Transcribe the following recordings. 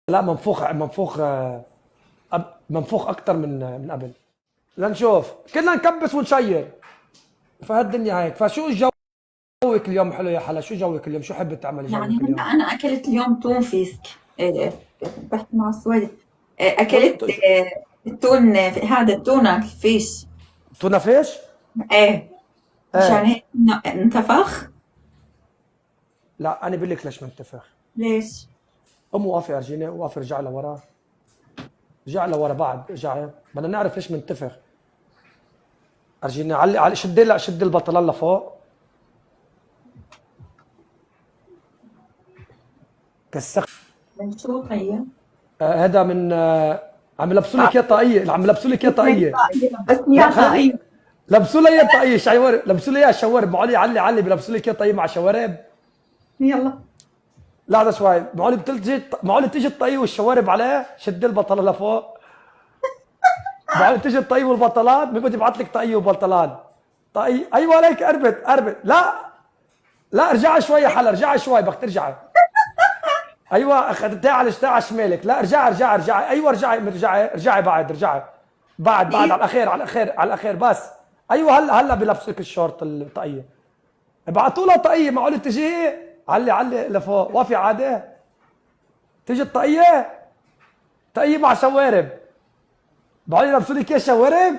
لا منفوخ منفوخ منفوخ اكتر من قبل. لنشوف كلنا نكبس ونشير فهالدنيا هيك. فشو جوك اليوم حلو يا حلا؟ شو جوك اليوم؟ شو حبيت تعملي يعني جوك هلا اليوم؟ أنا أكلت اليوم تون فيسك. بحكي مع السويد. أكلت التون، هذا التونة الفيش. تونه فيش؟ إيه. مشان ايه. هيك انتفخ. لا انا بقول لك ليش منتفخ. ليش؟ قوم وقفي ارجيني، وقفي ارجع لورا، ارجع لورا بعد ارجعي، بدنا نعرف ليش منتفخ. ارجيني علي شدي، لا شدي البطلان لفوق. كالسقف. من شو طيب؟ هذا من عم يلبسوا لك اياه طاقيه، عم يلبسوا لك اياه اسمعي طاقيه. طاقية، بس لا يا خلي طاقية. لبسوا لي اياه طاقيه شوارب، لبسوا لي اياه شوارب. معولي علي بيلبسوا لك اياه طاقيه مع شوارب. يلا. لحظه شوي، معقول تيجي الطاقيه والشوارب عليه؟ شد البطله لفوق. معقول تيجي الطاقيه والبطلات؟ مين بده يبعث لك طاقيه وبطلات؟ طاقيه ايوه عليك، قربت لا. لا ارجعي شوي يا حلا، ارجعي شوي بدك ترجعي. ايوه اخذتها على شمالك. لا ارجعي ايوه ارجعي بعد ارجعي. بعد كيف؟ على الاخير بس. ايوه هلا بلبسك الشورت الطاقيه. ابعتوا لها طاقيه. معقول تجي؟ علي لفوق، وافي عادي. تيجي الطاقيه، طاقيه مع شوارب. معقول يلبسوا لك اياه شوارب؟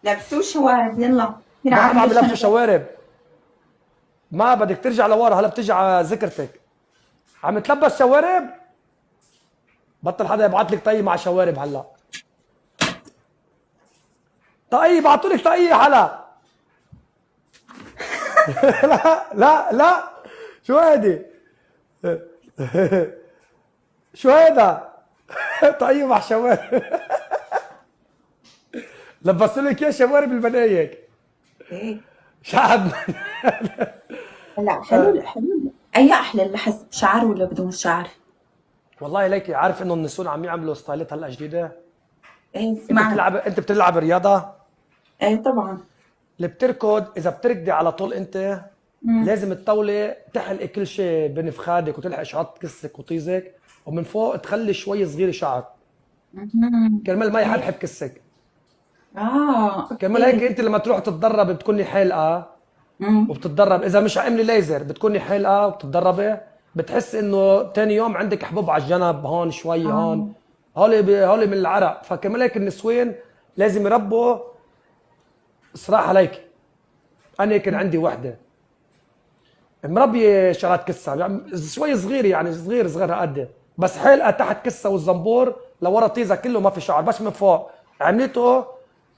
لبسوه شوارب، يلا. هنا ما هم عم عم يلبسوا بلشنا. شوارب. ما بدك ترجع لورا، هلا بتجي على ذكرتك. عم تلبس شوارب. بطل حدا يبعث لك طاقيه مع شوارب هلا. طاقيه، بعتوا لك طاقيه هلا. لا شو هيدي؟ شو هيدا؟ طاقيه مع شوارب. لبسوا لك اياه شوارب البنايك. ايه. شعب. هلا حلو حلو. أي أحلى اللحس، بشعر ولا بدون شعر؟ والله ليكي عارف انه النسون عم يعملوا ستايلات هلا جديده. ايه سمعت. انت بتلعب رياضه؟ ايه طبعا. اللي بتركض اذا بتركضي على طول انت مم. لازم تطولي، تحلقي كل شيء بنفخادك وتلحقي شعرات كسك وطيزك، ومن فوق تخلي شوي صغيره شعر مم. كرمال ما ايه. يحبحب كسك. كرمال هيك اوكي. انت لما تروح تتدرب بتكوني حالقه مم. وبتتدرب. اذا مش عامله ليزر بتكوني حالقه وبتتدربي، بتحس انه تاني يوم عندك حبوب على الجنب، هون شوي هون. اه. هولي من العرق. فكرمال هيك النسوين لازم يربوا. صراحه عليك، انا كان عندي وحده مربيه شغلات كسه، يعني شوي صغير، يعني صغير قد، بس حلقه تحت كسه والزنبور لورا طيزه كله ما في شعر، بس من فوق عملته.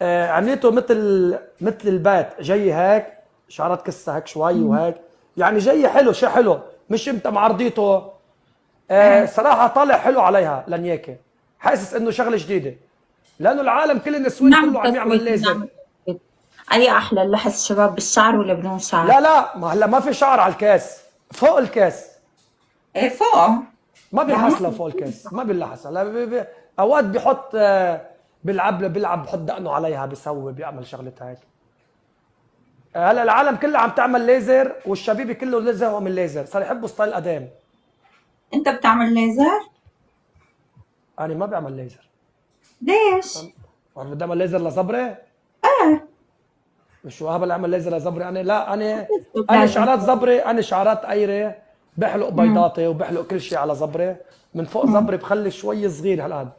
عملته مثل البات جاي هيك، شعرات كسه هيك شوي مم. وهيك. يعني جاي حلو، شيء حلو، مش انت معرضيته. ايه. صراحه طالع حلو عليها لنياكه. حاسس انه شغله جديده، لانه العالم كل النسوان نعمل كله عم يعمل تصويت، ليزر. نعمل تصويت. أي أحلى اللحس، شباب بالشعر ولا بدون شعر؟ لا ما هلا ما في شعر على الكاس، فوق الكاس. ايه فوقه. ما يعني ما بينحس له في. فوق الكاس، ما بينلحس. هلا اوقات بيحط بيلعب بحط دقنه عليها، بيسوي بيعمل شغلة هيك. هلا العالم كلها عم تعمل ليزر، والشبيبه كله لزهوا من الليزر، صار يحبوا ستايل قدام. أنت بتعمل ليزر؟ انا ما بعمل ليزر. ليش؟ انا بدي اعمل ليزر لصبري. ايه. مش هبل اعمل ليزر لصبري انا؟ لا بتزبط انا لازم. شعرات صبري، انا شعرات قيري. بحلق مم. بيضاتي وبحلق كل شيء على صبري. من فوق مم. صبري بخلي شوي صغير هالقد.